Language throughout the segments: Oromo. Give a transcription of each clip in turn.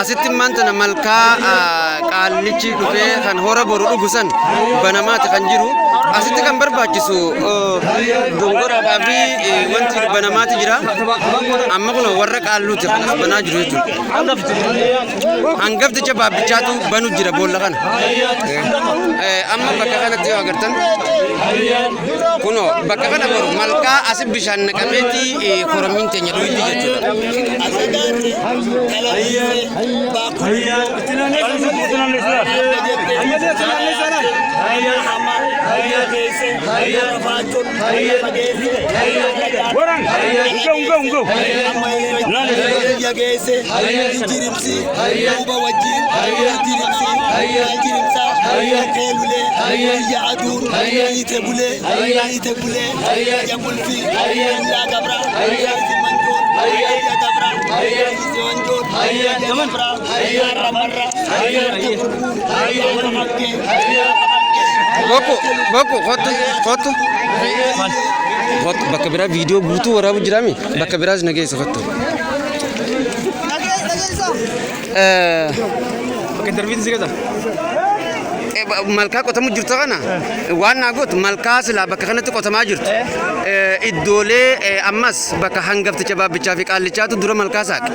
asitti mantana malkaa qaallichi dhufee kan hora boru dhugusan banamaati kan jiru asitti kan barbaachisu dongoraadhaa fi wanti banamaati jira amma kun warra qaalluuti kan as banaa jiru jechuudha hangafticha baabbichaatu banu jira boolla kana amma bakka kanatti yoo agartan kuno bakka kana boru malkaa asii bishaan naqameeti korommiin teenya dhuyitti jechuudha Boku, foto. Bakka biraa viidiyoo guutuu waraabu jiraami. Bakka biraas nageessa foto. Bakka interviitiin si gaza. Malkaa qotamu jirtu kana waan naa gootu malkaa silaa bakka kanatti qotamaa jirtu iddoolee ammas bakka hangafticha baabbichaa fi qaallichaatu dura malkaa saaqe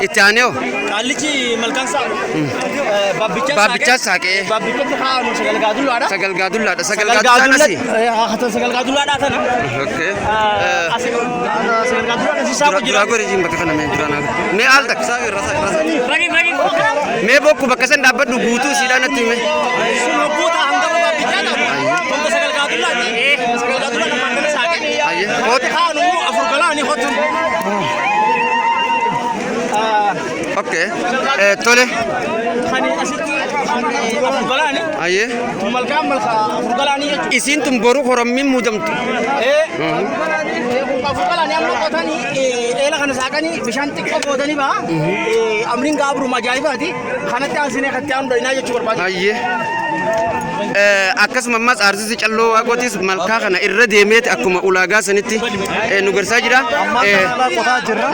itti aanee qaallichi malkaan saaqe baabbichaa saaqe baabbichatti haanu sagalgaadullaadha sagalgaadullaadha sagalgaadullaadha sagalgaadullaadha tana okay sagalgaadullaadha si saaqu jira gore jin bakka kana mee durana mee al tak saaqe rasa mee bokku bakka san dhaabbadhu guutuu siidhaan natti mee Okay. Tole. Aye. Isin tumboru korommin mudamtu. Afurgalani amlo kotani ela kana sakani bishanti ko bodani ba. Amrin gabru majaibati kanatti asine khatti am doina jechu barbaadu. Aye. Akkasuma ammas arsisi calloo waaqotis malkaa kana irra deemeeti akkuma ulaagaa sanitti nu garsaa jira. Qotaa jirra.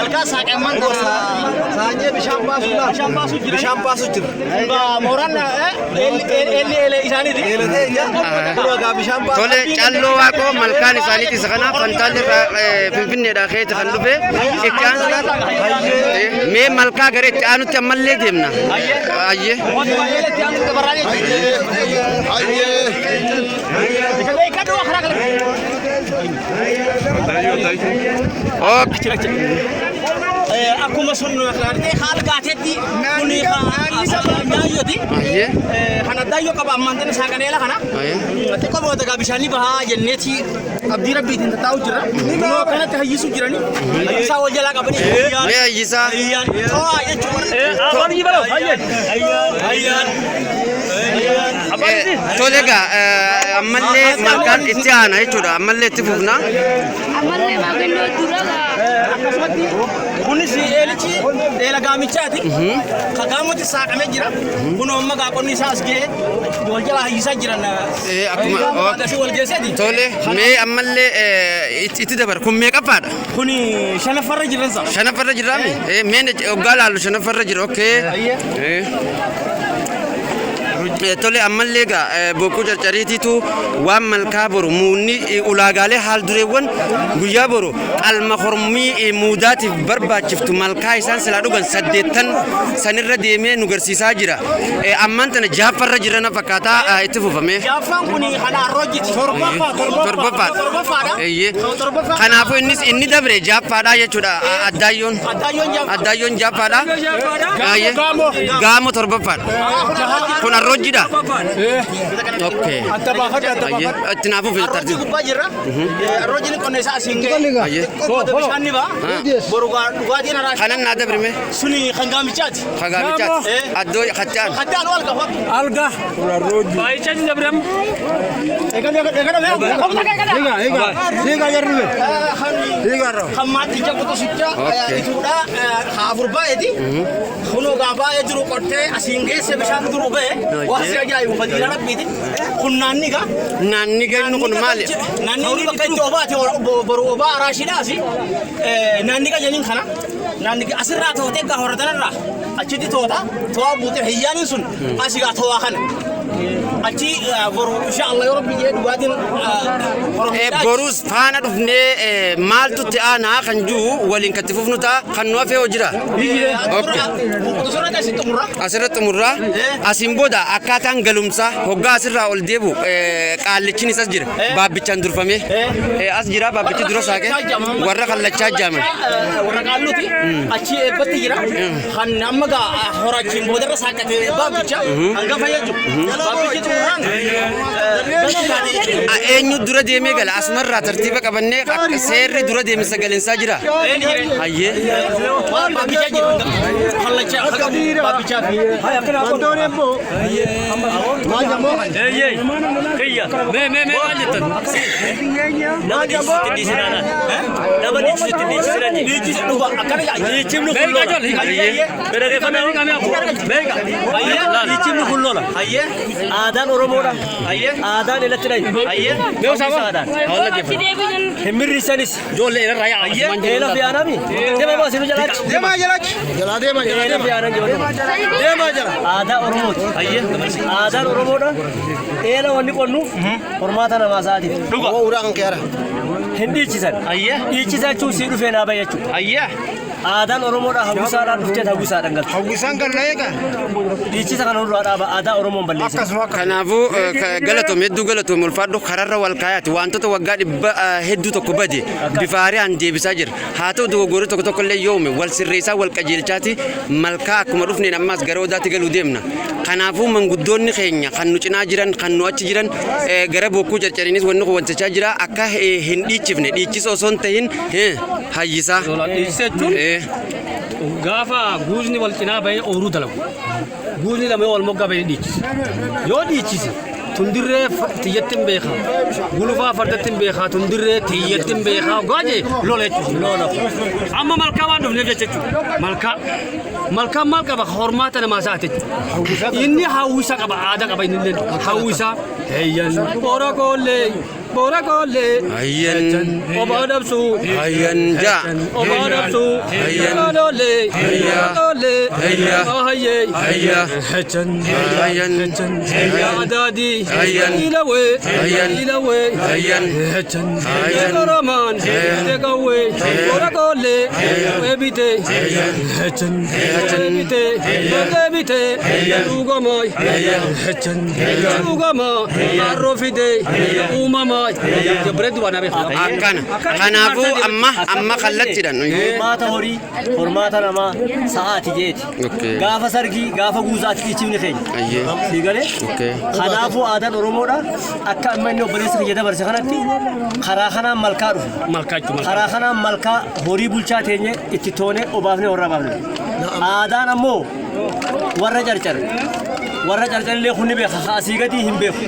Algaa saaqamman saanyee bishaan baasu jira. Mooraan isaaniiti. Tole calloo waaqoo malkaan isaaniiti isa kana fantaalli irraa finfinneedhaa keeti kan dhufe itti aansuudhaan mee malkaa gara itti aanutti ammallee deemna. Ayyee. Akkuma sun haala gaateetti kuni daayyoti kana daayyoo qaba ammantan saaqaneela kana xiqqoo booda bishaanii bahaa jenneeti abdii rabbiitiin taa'u jira kunoo kanatti hayyisu jirani hayyisaa wal jalaa qabani mee hayyisaa to'aa jechuudha tolega ammallee malkaan itti aana jechuudha ammallee itti fufna ammallee maagalloo duraga akkasumatti kunis eelichi eela gaamichaati kagaamoti saaqamee jira kunoo amma gaaqonni isaa as ga'ee wal jalaa hayyisaa jiran akkuma wal geesseeti tole mee ammallee itti dabar kun meeqaffaadha kuni shanaffarra jiransa shanaffarra jiraami mee hoggaa laallu shanaffarra jira okay tole ammallee gaa bokkuu carcariitiitu waan malkaa boru muunni ulaagaalee haal dureewwan guyyaa boru qalma hormii muudaatiif barbaachiftu malkaa isaan silaa dhugan 8 sanirra deemee nu garsiisaa jira ammaan tana jaaffarra jirana fakkaataa itti fufame jaaffaan kun kana rojiti torbaffaadha kanaafuu innis inni dabre jaaffaadha jechuudha addaayyoon jaaffaadha gaamo torbaffaadha kun arroji Horiidha? Okay. Adda baafadhu adda Ayyee. baafadhu. Itinaafuu fi Arroji tartiib. gubbaa jirra. Arroji qonna isaa asiin ga'e. Ayyee. Qoqqooda bishaan ni ba'a. Boru dhugaatiin araashaa. Kanan naa dabrime. Suni kan gaamichaati. Kagaamichaati. Addoo Kaccaan. Kaddaan wal qafa. Alga. Baay'ichaa ni dabram. Kan maaticha qotusicha ituudha haafur baay'eeti. Kunoo gaabaa jiru qottee asiin geesse bishaan duru ba'e. Waan si ajaa'ibu fadiila rabbiiti. Kun naanni gaa. Naanni geenyu kun maali? Naanni inni bakka itti obaati boru obaa araashiidhaasi. Naanni gaa jeniin kana. Naanni asirraa tootee gaa horatanarraa achitti toota to'aa buutee hiyyaaniin sun asii gaa to'aa kana. Achi boru insha Allah yoo rabbi jedhu dhugaatiin Borus faana dhufnee maaltu itti aanaa kan jiru waliin katti fufnu ta'a kan nu hafee hojira. Asirratti xumurraa asiin booda akkaataan galumsaa hoggaa asirraa ol deebu qaallichiin isas jira baabbichaan durfamee as jira baabbichi dura saaqee warra kallachaa jaaman. Warra qaalluti achi eebbatti jira kan amma gaa horachiin boodarra saaqate baabbicha hangafa jechuudha. Baabbichi xumuraan Eenyu dura deemee gala asumarraa tartiiba qabannee seerri dura deeme sagalensaa jira. Hayyee. baabbicha jira kallachaa baabbicha fi Kiyya. Mee maal jettan? Nama dhiichisitti dhiisinaana. Nama dhiichisitti dhiisinaani. dhiichisi dhufa akkana gaa Dhiichimni kun lola. Bereeffamee hojii abu. Beeka. Dhiichimni kun lola. hayyee Aadaan Oromoodha. hayyee Aadaan ilatti dhayi. hayyee Mee osoo aadaan. Hin mirrisanis. Ijoollee irra yaa. Eela fi aanami. Deema baasinu jalaachi. deemaa jalaachi Eela fi aanami jiru. deemaa jala Aadaa Oromooti. hayyee Aadaan Oromoodha. Eela wanni qonnu hormaata namaa isaatiif. dhuga Hin dhiichisan. hayyee Dhiichisa jechuun sii dhufee naa bahe jechuudha. hayyee Aadaan Oromoodha hawwisaadhaan dhuftee hawwisaadhaan galta. hawwisaan galla eega Dhiichisa kana nurraa dhaaba aadaa Oromoon balleessa. Kanaafuu galatoom hedduu galatoom ulfaadhu kararra wal kaayaati wantoota waggaa dhibba hedduu tokko bade bifa haaraan deebisaa jira. Haa ta'u dogoggorri tokko tokko illee yoome wal sirreessaa wal qajeelchaati malkaa akkuma dhufneen ammaas gara odaatti galuu deemna. Kanaafuu manguddoonni keenya kan nu cinaa jiran kan nu achi jiran gara bokkuu carcariinis wanni kun wancachaa jira akka hin dhiichifne dhiichisa osoo hin ta'in hayyisaa. Dhiichisa jechuun gaafa guuzni wal cinaa bahee ooluu dalagu. Guuzni lama wal moggaa bahee dhiichisa. Yoo dhiichise tundirree tiyyatti hin beekaa. Gulufaa fardatti hin beekaa tundirree tiyyatti hin beekaa. Gaajee lola jechuudha. Lola. Amma malkaa waan dhufneef jechuudha. Malkaan maal qaba hormaata namaa isaati jechuudha. Inni hawwisa qaba aadaa qaba inni illee hawwisa. Heeyyan boora koollee. Boora koollee. Hayyan. Obaa dabsu. Hayyan jaa. Obaa dabsu. Hayyan. Koollee. Hayya. Koollee. Hayya. Hayyee. Hayya. Hechan. Hayyan. Adaadi. Hayyan. Ilawee. Hayyan. Ilawee. Hayyan. Hechan. Hayyan. Oromaan. Tekawee. Boora koollee. Eebite. Hechan. Eebite. Eebite. Dhugamaa. Hechan. Dhugamaa. Arroofite. Uumamaa. Jabreedu waan abeeku. Akkana. Kanaafuu amma kallattiidhaan. Hormaata horii, hormaata namaa sa'aati jeeti. Okay. Gaafa sargii, gaafa guuzaatti dhiichifni keenya. Ayyee. Sii galee? Okay. Kanaafuu aadaan Oromoodha akka amma inni obboleessa kiyya dabarse kanatti karaa kanaan malkaa dhufe. Malkaa jechuudha. Karaa kanaan malkaa horii bulchaa teenye itti toonee obaafnee warra baafne. Aadaan ammoo warra carcare. Warra carcarillee kunni beeka asii gadii hin beeku.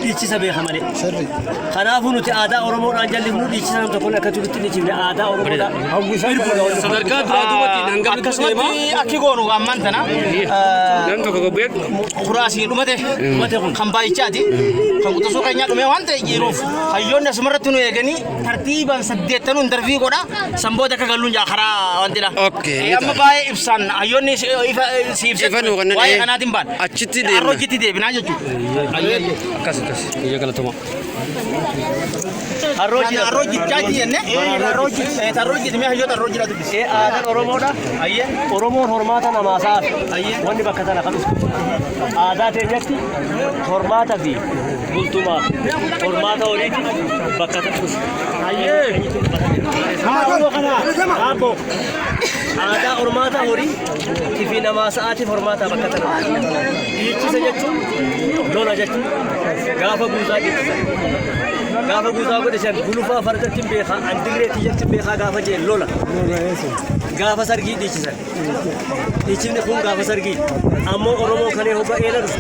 Dhiichisa beeka malee. Kanaafuu nuti aadaa Oromoodhaan jalli nu dhiichisa namni tokko akka turitti dhiichifne aadaa Oromoodhaan. Sadarkaa duraa duubatti hangafni akkasumatti akki goonu ammaan tana Namni tokko beeku. kuraasii dhumate kan baay'ichaati kan quxisuu keenyaa dhume waan ta'e jiruuf hayyoonni asumarratti nu eeganii tartiibaan saddeettanuun darbii godha sanboota akka galluun jaa karaa wantidha. Okay. Amma baay'ee ibsan hayyoonni si ibsan Ifa nu kanneen waa'ee kanaatiin baan achitti deemna. arrojitti deebinaa jechuudha. akkas. Biyya galatuma. Arroji chaati jenne arroji mee hayyoota arrojiidha dubbise. Aadaan Oromoodha. Ayyee Oromoon hormaata namaa sa'aati. Wanni bakka sana kan dhufu. Aadaa teenyatti hormaata fi bultumaa hormaata horiiti bakka sana dhufu. Ayyee. Haa, kana. Haa, Aadaa hormaata horii fi namaa sa'aatii hormaata bakka tana. Dhiichisa jechuun lola jechuun gaafa guutaa dhiichisa. Gaafa guutaa godhatan gulufaa fardatti beekaa andirree tiyyatti beekaa gaafa jeen lola. Gaafa sargii dhiichisan. Dhiichifni kun gaafa sargii. Ammoo Oromoo kanee hoggaa eela dhufu.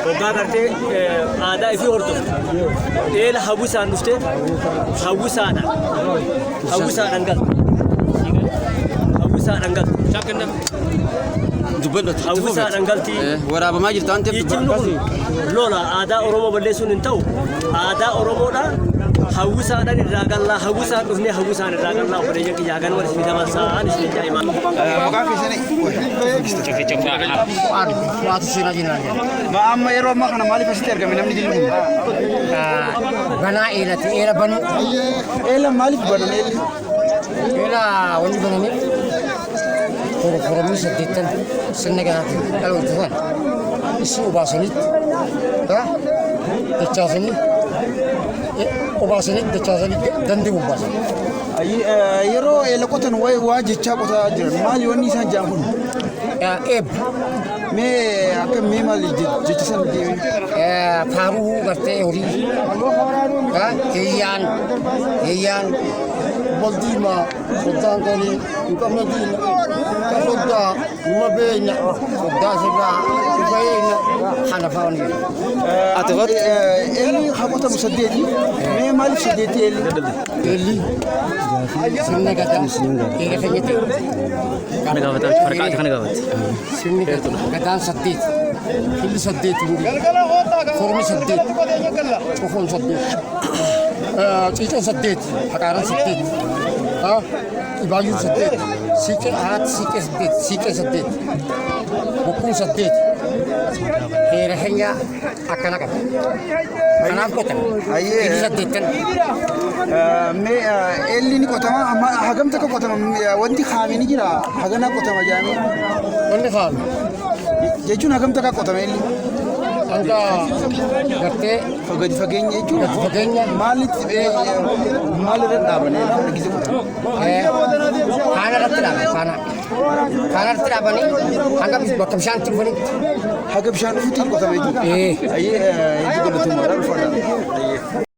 Hoggaa gartee aadaa ifii hordoftu. Eela hawwisaan dhuftee hawwisaadhaan. Hawwisaadhaan galtu. Hawwisaadhaan galtu. Shakkinna. Dubbadhatu. Hawwisaadhaan galti. Waraabamaa jirtu waan ta'eef dhiichifni kun lola aadaa Oromoo balleessuun hin ta'u. Aadaa Oromoodha. Hawwisaadhaan irraa gallaa hawwisaan dhufnee hawwisaan irraa gallaa obboleeyyan kiyyaa gan walitti dabarsaan isin jaa'imaa. Maqaa keessanii waatu seenaa jinaan amma yeroo ammaa kana maaliif asitti argame namni dilli kun? Banaa eelati eela banuu. Eela maaliif banan eelli? Eela wanti bananiif koromii saddeettan sirna ganaatti dhaloota san isin obaasanitti dachaasanii obaasanii dachaasanii dandii obbaasan. Yeroo eela qotan waa jechaa qotaa jiran maali wanni isaan jaan kun? Eebba. Mee akka mee maali jechisan deemee? Faaruu gartee horii. Heyyaan boldiima soddaan galii hin qabne diina ka soddaa numa beeyna soddaa sirraa dhufayeena kana fa'aan jiru. Ati qotu? Eelli haa qotamu saddeeti. Mee maaliif saddeeti eelli? Eelli sirna gadaa eega fayyate. Kana gaafatan farqaati kana gaafati. Sirni gadaan saddeeti. Hilli saddeeti hundi. Formi saddeeti. Qofoon saddeeti. Ciiceen saddeeti. Haqaaran saddeeti. Ibaayyuun saddeeti. Siiqee saddeeti. Siiqee saddeeti. Bokkuun saddeeti. Heera keenya akkana qaba. Kanaaf qotama. Hilli saddeettan. Mee eelli ni qotama amma hagam takka qotama wanti haame ni jira haganaa qotama jaame. Wanni haame jechuun hagam takka qotama eelli. Hanga gartee gadi fageenya jechuun gadi fageenya maalirra dhaabanii argisiisa qotama. Kaana irratti dhaaban kaana irratti dhaabanii hanga bakka bishaan itti dhufanitti. Haga bishaan dhufuutti qotama jechuudha. Hedduu galatoomaa dha ulfaadha.